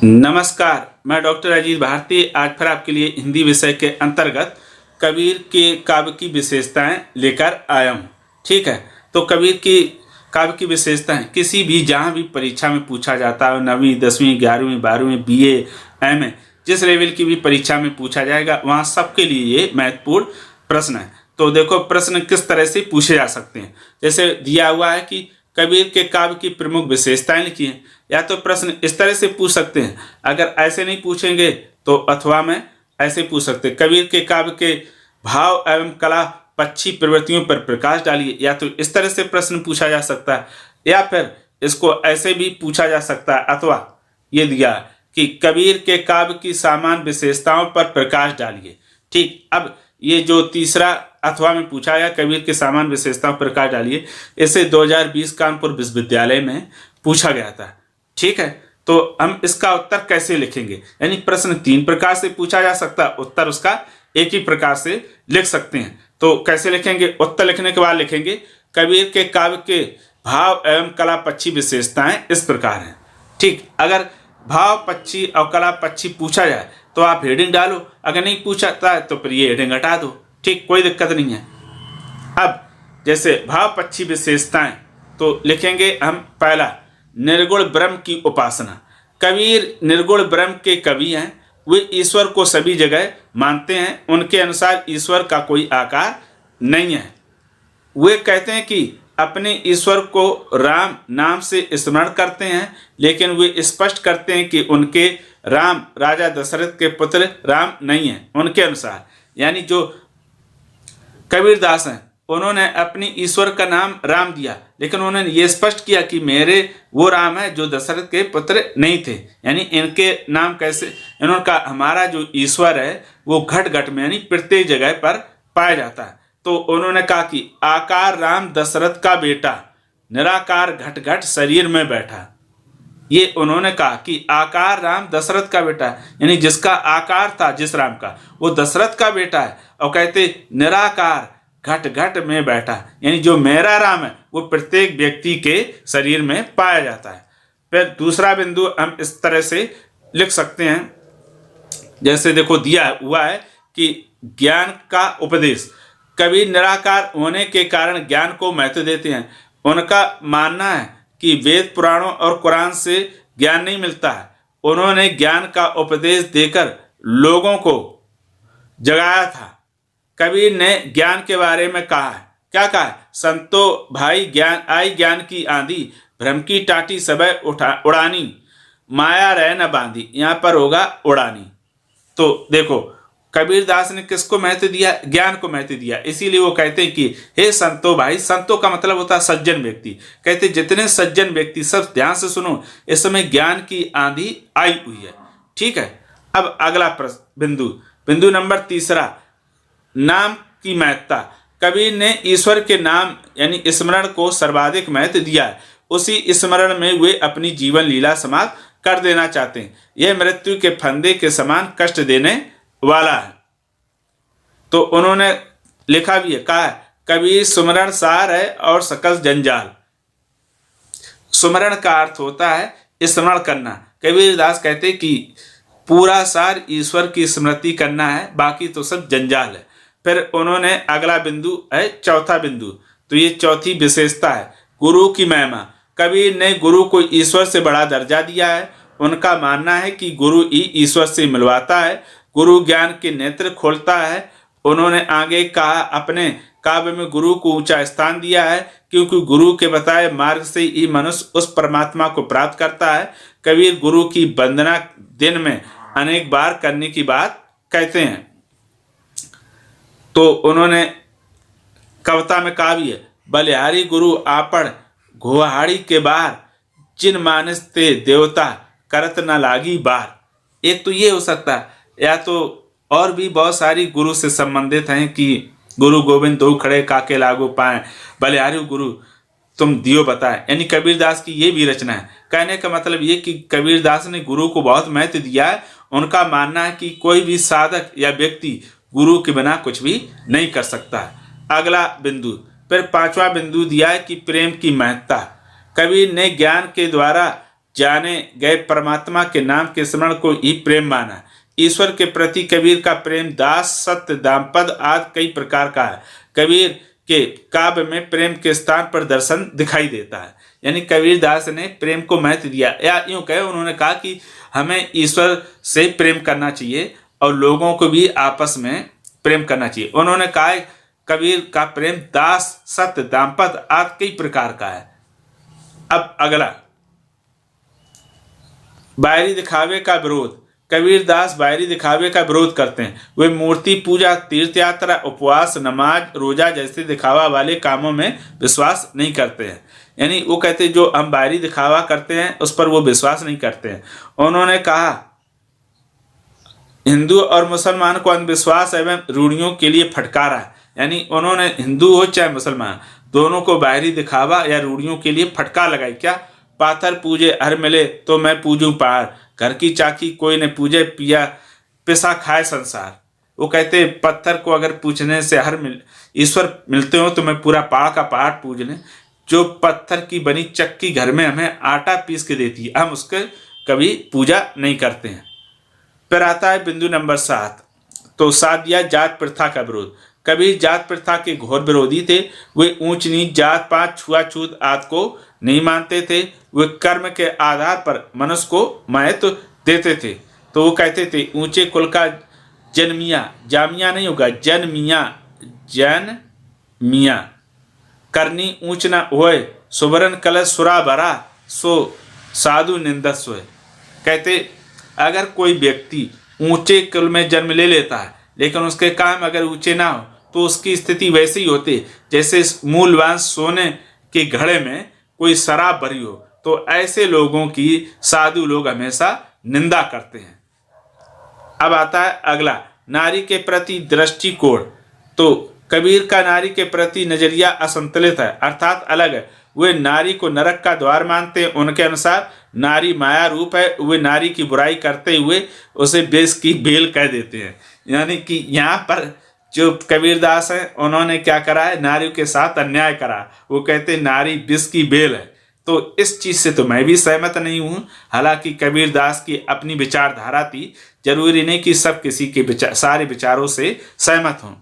नमस्कार, मैं डॉक्टर अजीत भारती आज फिर आपके लिए हिंदी विषय के अंतर्गत कबीर के काव्य की विशेषताएं लेकर आया हूँ। ठीक है, तो कबीर की काव्य की विशेषताएं किसी भी जहाँ भी परीक्षा में पूछा जाता है, 9वीं 10वीं 11वीं 12वीं BA MA जिस लेवल की भी परीक्षा में पूछा जाएगा वहाँ सबके लिए ये महत्वपूर्ण प्रश्न है। तो देखो प्रश्न किस तरह से पूछे जा सकते हैं। जैसे दिया हुआ है कि कबीर के काव्य की प्रमुख विशेषताएं लिखी हैं, या तो प्रश्न इस तरह से पूछ सकते हैं। अगर ऐसे नहीं पूछेंगे तो अथवा में ऐसे पूछ सकते हैं, कबीर के काव्य के भाव एवं कला पक्षी प्रवृत्तियों पर प्रकाश डालिए। या तो इस तरह से प्रश्न पूछा जा सकता है, या फिर इसको ऐसे भी पूछा जा सकता है। अथवा ये दिया कि कबीर के काव्य की सामान्य विशेषताओं पर प्रकाश डालिए। ठीक, अब ये जो तीसरा अथवा में पूछा गया कबीर के सामान्य विशेषताओं पर प्रकाश डालिए, इसे 2020 कानपुर विश्वविद्यालय में पूछा गया था। ठीक है, तो हम इसका उत्तर कैसे लिखेंगे, यानी प्रश्न 3 प्रकार से पूछा जा सकता है, उत्तर उसका एक ही प्रकार से लिख सकते हैं। तो कैसे लिखेंगे, उत्तर लिखने के बाद लिखेंगे कबीर के काव्य के भाव एवं कला पक्षी विशेषताएं इस प्रकार हैं। ठीक, अगर भाव पक्षी और कला पक्षी पूछा जाए तो आप हेडिंग डालो, अगर नहीं पूछाता है तो फिर ये हेडिंग हटा दो। ठीक, कोई दिक्कत नहीं है। अब जैसे भाव पक्षी विशेषताएं तो लिखेंगे हम पहला, निर्गुण ब्रह्म की उपासना। कबीर निर्गुण ब्रह्म के कवि हैं, वे ईश्वर को सभी जगह मानते हैं। उनके अनुसार ईश्वर का कोई आकार नहीं है। वे कहते हैं कि अपने ईश्वर को राम नाम से स्मरण करते हैं, लेकिन वे स्पष्ट करते हैं कि उनके राम राजा दशरथ के पुत्र राम नहीं हैं उनके अनुसार। यानी जो कबीरदास हैं उन्होंने अपनी ईश्वर का नाम राम दिया, लेकिन उन्होंने ये स्पष्ट किया कि मेरे वो राम है जो दशरथ के पुत्र नहीं थे। यानी इनके नाम कैसे, इन्होंने कहा हमारा जो ईश्वर है वो घट घट में यानी प्रत्येक जगह पर पाया जाता है। तो उन्होंने कहा कि आकार राम दशरथ का बेटा, निराकार घट घट शरीर में बैठा। ये उन्होंने कहा कि आकार राम दशरथ का बेटा, यानी जिसका आकार था जिस राम का वो दशरथ का बेटा है। और कहते निराकार घट घट में बैठा, यानी जो मेरा राम है वो प्रत्येक व्यक्ति के शरीर में पाया जाता है। फिर दूसरा बिंदु हम इस तरह से लिख सकते हैं, जैसे देखो दिया हुआ है कि ज्ञान का उपदेश। कबीर निराकार होने के कारण ज्ञान को महत्व देते हैं। उनका मानना है कि वेद पुराणों और कुरान से ज्ञान नहीं मिलता है। उन्होंने ज्ञान का उपदेश देकर लोगों को जगाया था। कबीर ने ज्ञान के बारे में कहा है, क्या कहा है, संतो भाई ज्ञान आई ज्ञान की आंधी, भ्रम की टाटी सबे उड़ानी, माया रह न बांधी। यहाँ पर होगा उड़ानी। तो देखो कबीरदास ने किसको महत्व दिया, ज्ञान को महत्व दिया। इसीलिए वो कहते हैं कि हे संतो भाई, संतों का मतलब होता है सज्जन व्यक्ति। कहते जितने सज्जन व्यक्ति सब ध्यान से सुनो, इस समय ज्ञान की आंधी आई हुई है। ठीक है, अब अगला बिंदु नंबर तीसरा, नाम की महत्ता। कबीर ने ईश्वर के नाम यानी स्मरण को सर्वाधिक महत्व दिया है। उसी स्मरण में वे अपनी जीवन लीला समाप्त कर देना चाहते हैं। यह मृत्यु के फंदे के समान कष्ट देने वाला है। तो उन्होंने लिखा भी है, कहा है कबीर सुमरण सार है और सकल जंजाल। सुमरण का अर्थ होता है स्मरण करना। कबीरदास कहते कि पूरा सार ईश्वर की स्मृति करना है, बाकी तो सब जंजाल है। फिर उन्होंने अगला बिंदु है चौथा बिंदु, तो ये चौथी विशेषता है गुरु की महिमा। कबीर ने गुरु को ईश्वर से बड़ा दर्जा दिया है। उनका मानना है कि गुरु ही ईश्वर से मिलवाता है, गुरु ज्ञान के नेत्र खोलता है। उन्होंने आगे कहा अपने काव्य में गुरु को ऊंचा स्थान दिया है, क्योंकि गुरु के बताए मार्ग से ही मनुष्य उस परमात्मा को प्राप्त करता है। कबीर गुरु की वंदना दिन में अनेक बार करने की बात कहते हैं। तो उन्होंने कविता में कहा भी है, बलिहारी गुरु आपड़ घोहाड़ी के बार, जिन मानस ते देवता करत न लागी बार। एक तो ये हो सकता है, या तो और भी बहुत सारी गुरु से संबंधित हैं कि गुरु गोविंद दो खड़े काके लागू पाए, बलिहारी गुरु तुम दियो बताए। यानी कबीरदास की ये भी रचना है। कहने का मतलब ये कि कबीरदास ने गुरु को बहुत महत्व दिया है। उनका मानना है कि कोई भी साधक या व्यक्ति गुरु के बिना कुछ भी नहीं कर सकता। अगला बिंदु, फिर पांचवा बिंदु दिया है कि प्रेम की महत्ता। कबीर ने ज्ञान के द्वारा जाने गए परमात्मा के नाम के स्मरण को ही प्रेम माना। ईश्वर के प्रति कबीर का प्रेम दास, सत्य, दामपद आदि कई प्रकार का है। कबीर के काव्य में प्रेम के स्थान पर दर्शन दिखाई देता है। यानी कबीर दास ने प्रेम को महत्व दिया, या यूं कहे उन्होंने कहा कि हमें ईश्वर से प्रेम करना चाहिए और लोगों को भी आपस में प्रेम करना चाहिए। उन्होंने कहा कबीर का प्रेम दास, सत्य, दाम्पत्य आदि कई प्रकार का है। अब अगला, बाहरी दिखावे का विरोध। कबीर दास बाहरी दिखावे का विरोध करते हैं। वे मूर्ति पूजा, तीर्थ यात्रा, उपवास, नमाज, रोजा जैसे दिखावा वाले कामों में विश्वास नहीं करते हैं। यानी वो कहते हैं जो हम बाहरी दिखावा करते हैं उस पर वो विश्वास नहीं करते हैं। उन्होंने कहा हिंदू और मुसलमान को अंधविश्वास एवं रूढ़ियों के लिए फटकारा है। यानी उन्होंने हिंदू हो चाहे मुसलमान, दोनों को बाहरी दिखावा या रूढ़ियों के लिए फटकार लगाई। क्या? पाथर पूजे हर मिले तो मैं पूजूं पहाड़, घर की चाकी कोई न पूजे पिया पिसा खाए संसार। वो कहते पत्थर को अगर पूजने से ईश्वर मिलते हो तो मैं पूरा पहाड़ का पहाड़ पूज लें। जो पत्थर की बनी चक्की घर में हमें आटा पीस के देती है, हम उसके कभी पूजा नहीं करते हैं। फिर आता है बिंदु नंबर 7। तो 7 दिया जात प्रथा का विरोध। कबीर जात प्रथा के घोर विरोधी थे। वे ऊंच नीच, जात पात, छुआछूत आदि को नहीं मानते थे। वे कर्म के आधार पर मनुष्य को महत्व देते थे। तो वो कहते थे ऊंचे कुल का जन्मिया, जामिया नहीं होगा, जन्मिया करनी ऊंच न होए, सुबरन कलश सुरा भरा, सो साधु निंदस्व। कहते अगर कोई व्यक्ति ऊंचे कुल में जन्म ले लेता है लेकिन उसके काम अगर ऊंचे ना हो तो उसकी स्थिति वैसे ही होती जैसे मूलवान सोने के घड़े में कोई शराब भरी हो। तो ऐसे लोगों की साधु लोग हमेशा निंदा करते हैं। अब आता है अगला, नारी के प्रति दृष्टिकोण। तो कबीर का नारी के प्रति नजरिया असंतुलित है, अर्थात अलग है। वे नारी को नरक का द्वार मानते हैं। उनके अनुसार नारी माया रूप है। वे नारी की बुराई करते हुए उसे बेस की बेल कह देते हैं। यानी कि यहाँ पर जो कबीरदास हैं उन्होंने क्या करा है, नारी के साथ अन्याय करा। वो कहते नारी विष की बेल है। तो इस चीज़ से तो मैं भी सहमत नहीं हूँ। हालांकि कबीरदास की अपनी विचारधारा थी, जरूरी नहीं कि सब किसी के सारे विचारों से सहमत हों।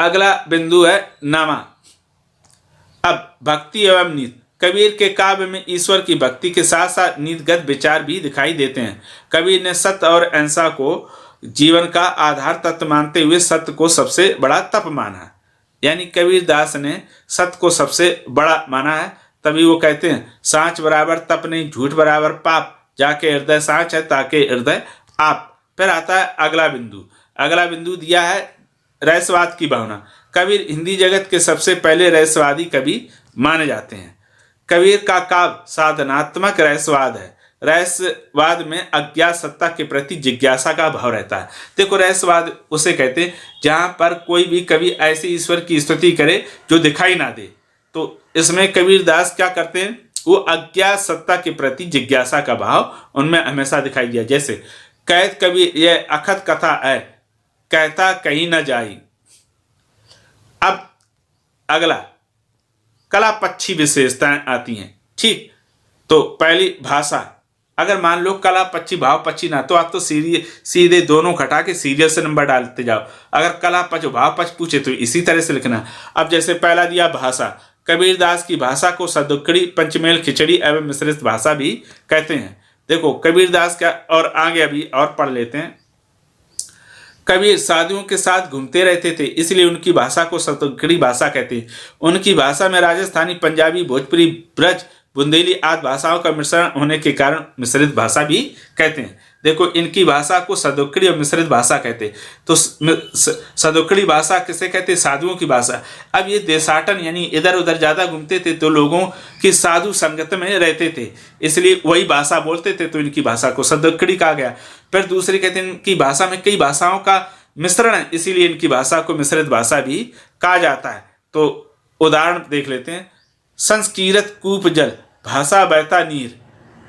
अगला बिंदु है नमा। अब भक्ति एवं नीति। कबीर के काव्य में ईश्वर की भक्ति के साथ साथ नीतिगत विचार भी दिखाई देते हैं। कबीर ने सत्य और अहिंसा को जीवन का आधार तत्व मानते हुए सत्य को सबसे बड़ा तप माना। यानी कबीर दास ने सत्य को सबसे बड़ा माना है। तभी वो कहते हैं सांच बराबर तप नहीं, झूठ बराबर पाप, जाके हृदय सांच है ताके हृदय आप। फिर आता है अगला बिंदु। अगला बिंदु दिया है रहस्यवाद की भावना। कबीर हिंदी जगत के सबसे पहले रहस्यवादी कवि माने जाते हैं। कबीर का काव्य साधनात्मक रहस्यवाद है। रहस्यवाद में अज्ञात सत्ता के प्रति जिज्ञासा का भाव रहता है। देखो रहस्यवाद उसे कहते हैं जहाँ पर कोई भी कवि ऐसे ईश्वर की स्तुति करे जो दिखाई ना दे। तो इसमें कबीर दास क्या करते हैं, वो अज्ञात सत्ता के प्रति जिज्ञासा का भाव उनमें हमेशा दिखाई दिया। जैसे कैद कबीर यह अखत कथा है, कहता कहीं न जाई। अब अगला कला पक्षी विशेषताएं आती हैं। ठीक, तो पहली भाषा। अगर मान लो कला पक्षी भाव पक्षी ना, तो आप तो सीधे दोनों घटा के सीरियल से नंबर डालते जाओ। अगर कला पक्ष भाव पक्ष पूछे तो इसी तरह से लिखना। अब जैसे पहला दिया भाषा। कबीरदास की भाषा को सदुक्कड़ी, पंचमेल, खिचड़ी एवं मिश्रित भाषा भी कहते हैं। देखो कबीरदास का, और आगे अभी और पढ़ लेते हैं। कबीर साधुओं के साथ घूमते रहते थे, इसलिए उनकी भाषा को सतुक्कड़ी भाषा कहते हैं। उनकी भाषा में राजस्थानी, पंजाबी, भोजपुरी, ब्रज, बुंदेली आदि भाषाओं का मिश्रण होने के कारण मिश्रित भाषा भी कहते हैं। देखो इनकी भाषा को सदुक्कड़ी और मिश्रित भाषा कहते हैं। तो सदुक्कड़ी भाषा किसे कहते हैं, साधुओं की भाषा। अब ये देशाटन यानी इधर उधर ज़्यादा घूमते थे तो लोगों की साधु संगत में रहते थे, इसलिए वही भाषा बोलते थे, तो इनकी भाषा को सदुक्कड़ी कहा गया। फिर दूसरी कहते हैं इनकी भाषा में कई भाषाओं का मिश्रण है, इसीलिए इनकी भाषा को मिश्रित भाषा भी कहा जाता है। तो उदाहरण देख लेते हैं। संस्कृत कूप जल, भाषा बहता नीर।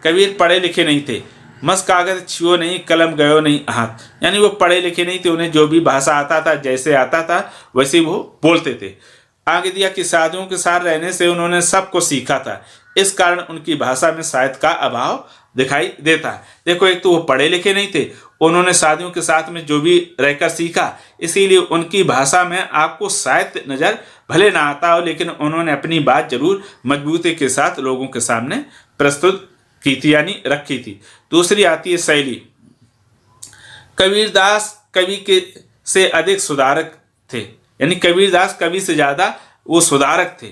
कबीर पढ़े लिखे नहीं थे। मस कागज छुओ नहीं, कलम गयो नहीं हाथ। यानी वो पढ़े लिखे नहीं थे, उन्हें जो भी भाषा आता था, जैसे आता था वैसे वो बोलते थे। आगे दिया कि साधुओं के साथ रहने से उन्होंने सबको सीखा था। इस कारण उनकी भाषा में साहित्य का अभाव दिखाई देता है। देखो, एक तो वो पढ़े लिखे नहीं थे, उन्होंने साथियों के साथ में जो भी रहकर सीखा, इसीलिए उनकी भाषा में आपको साहित्य नजर भले ना आता हो, लेकिन उन्होंने अपनी बात जरूर मजबूती के साथ लोगों के सामने प्रस्तुत की थी, यानी रखी थी। दूसरी आती है शैली। कबीरदास कवि के से अधिक सुधारक थे, यानी कबीरदास कवि से ज्यादा वो सुधारक थे,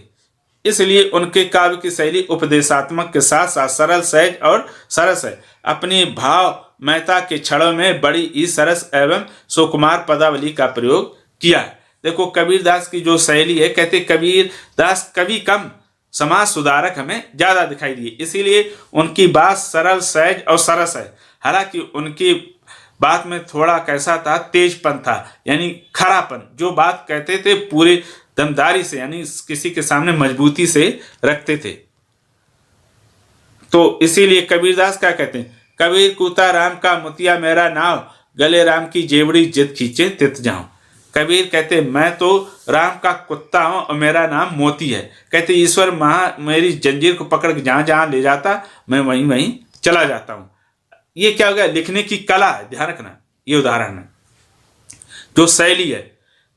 इसलिए उनके काव्य की शैली उपदेशात्मक के साथ साथ सरल, सहज और सरस है। अपनी भावमयता के क्षणों में बड़ी ही सरस एवं सुकुमार पदावली का प्रयोग किया है। देखो, कबीरदास की जो शैली है, कहते कबीरदास कवि कम समाज सुधारक हमें ज्यादा दिखाई दिए, इसीलिए उनकी बात सरल, सहज और सरस है। हालांकि उनकी बात में थोड़ा कैसा था, तेजपन था, यानी खरापन। जो बात कहते थे पूरे दमदारी से, यानी किसी के सामने मजबूती से रखते थे। तो इसीलिए कबीरदास क्या कहते हैं, कबीर कूता राम का मोतिया मेरा नाव, गले राम की जेवड़ी जित खींचे तित जाऊं। कबीर कहते मैं तो राम का कुत्ता हूं और मेरा नाम मोती है। कहते ईश्वर मेरी जंजीर को पकड़ के जहां जहां ले जाता मैं वहीं वहीं चला जाता हूं। ये क्या हो गया, लिखने की कला है, ध्यान रखना, ये उदाहरण है। जो शैली है।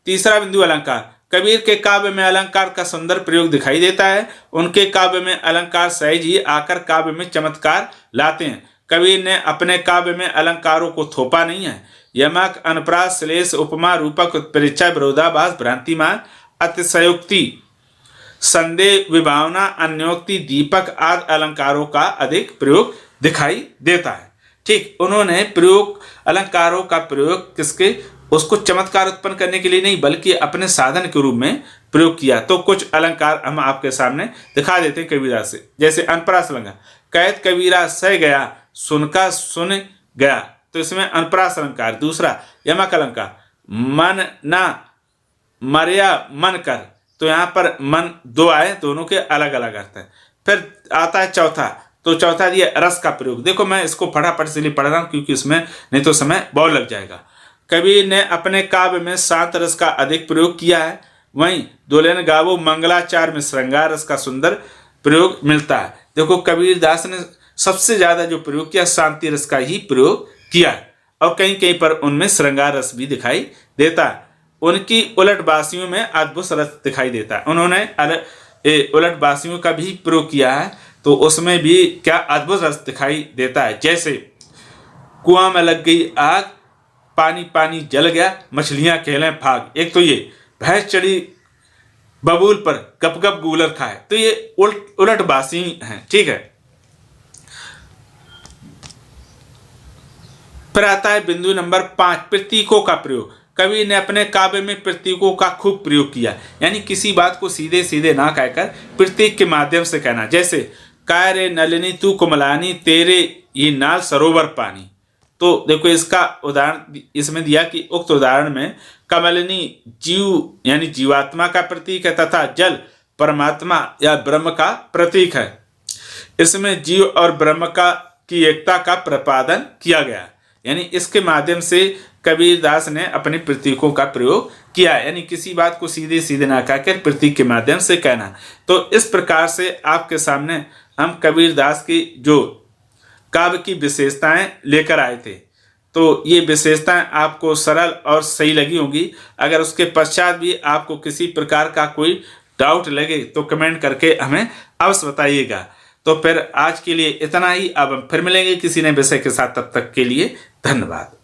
तीसरा बिंदु अलंकार। कबीर के काव्य में अलंकार का सुंदर प्रयोग दिखाई देता है। उनके काव्य में अलंकार सहज ही आकर काव्य में चमत्कार लाते हैं। कबीर ने अपने काव्य में अलंकारों को थोपा नहीं है। यमक, अनुप्रास, श्लेष, उपमा, रूपक, उत्प्रेक्षा, विरोधाभास, भ्रांतिमान, अतिशयोक्ति, संदेह, विभावना, अन्योक्ति, दीपक आदि अलंकारों का अधिक प्रयोग दिखाई देता है। ठीक, उन्होंने प्रयोग अलंकारों का प्रयोग किसके, उसको चमत्कार उत्पन्न करने के लिए नहीं, बल्कि अपने साधन के रूप में प्रयोग किया। तो कुछ अलंकार हम आपके सामने दिखा देते हैं कबीरदास से। जैसे अनपरास अलंकार, कैद कबीरा सह गया, सुनका सुन गया, तो इसमें अनपरास अलंकार। दूसरा यमक अलंकार, मन ना मर्या मन कर, तो यहाँ पर मन दो आए, दोनों के अलग अलग अर्थ है। फिर आता है चौथा, तो चौथा दिया रस का प्रयोग। देखो, मैं इसको फटाफट से पढ़ रहा हूँ क्योंकि इसमें नहीं तो समय बहुत लग जाएगा। कबीर ने अपने काव्य में शांत रस का अधिक प्रयोग किया है। वहीं दुल्हन गावो मंगलाचार में श्रृंगार रस का सुंदर प्रयोग मिलता है। देखो, कबीरदास ने सबसे ज्यादा जो प्रयोग किया शांति रस का ही प्रयोग किया है, और कहीं कहीं पर उनमें श्रृंगार रस भी दिखाई देता है। उनकी उलटबासियों में अद्भुत रस दिखाई देता है। उन्होंने उलटबासियों का भी प्रयोग किया है, तो उसमें भी क्या अद्भुत रस दिखाई देता है। जैसे कुआं में लग गई आग, पानी पानी जल गया, मछलियां खेलें भाग। एक तो ये भैंस चढ़ी बबूल पर, गप गप गूलर खाए, तो ये उलटबासी हैं। ठीक है। फिर आता है बिंदु नंबर 5, प्रतीकों का प्रयोग। कवि ने अपने काव्य में प्रतीकों का खूब प्रयोग किया, यानी किसी बात को सीधे सीधे ना कहकर प्रतीक के माध्यम से कहना। जैसे काय रे नलिनी तू कुमलानी, तेरे ये नाल सरोवर पानी। तो देखो, इसका उदाहरण इसमें दिया कि उक्त उदाहरण में कमलिनी जीव यानी जीवात्मा का प्रतीक है, तथा जल परमात्मा या ब्रह्म का प्रतीक है। इसमें जीव और ब्रह्म की एकता का प्रतिपादन किया गया, यानी इसके माध्यम से कबीरदास ने अपने प्रतीकों का प्रयोग किया, यानी किसी बात को सीधे सीधे ना कहकर प्रतीक के माध्यम से कहना। तो इस प्रकार से आपके सामने हम कबीरदास की जो काव्य की विशेषताएं लेकर आए थे। तो ये विशेषताएं आपको सरल और सही लगी होंगी। अगर उसके पश्चात भी आपको किसी प्रकार का कोई डाउट लगे तो कमेंट करके हमें अवश्य बताइएगा। तो फिर आज के लिए इतना ही। अब हम फिर मिलेंगे किसी नए विषय के साथ, तब तक के लिए धन्यवाद।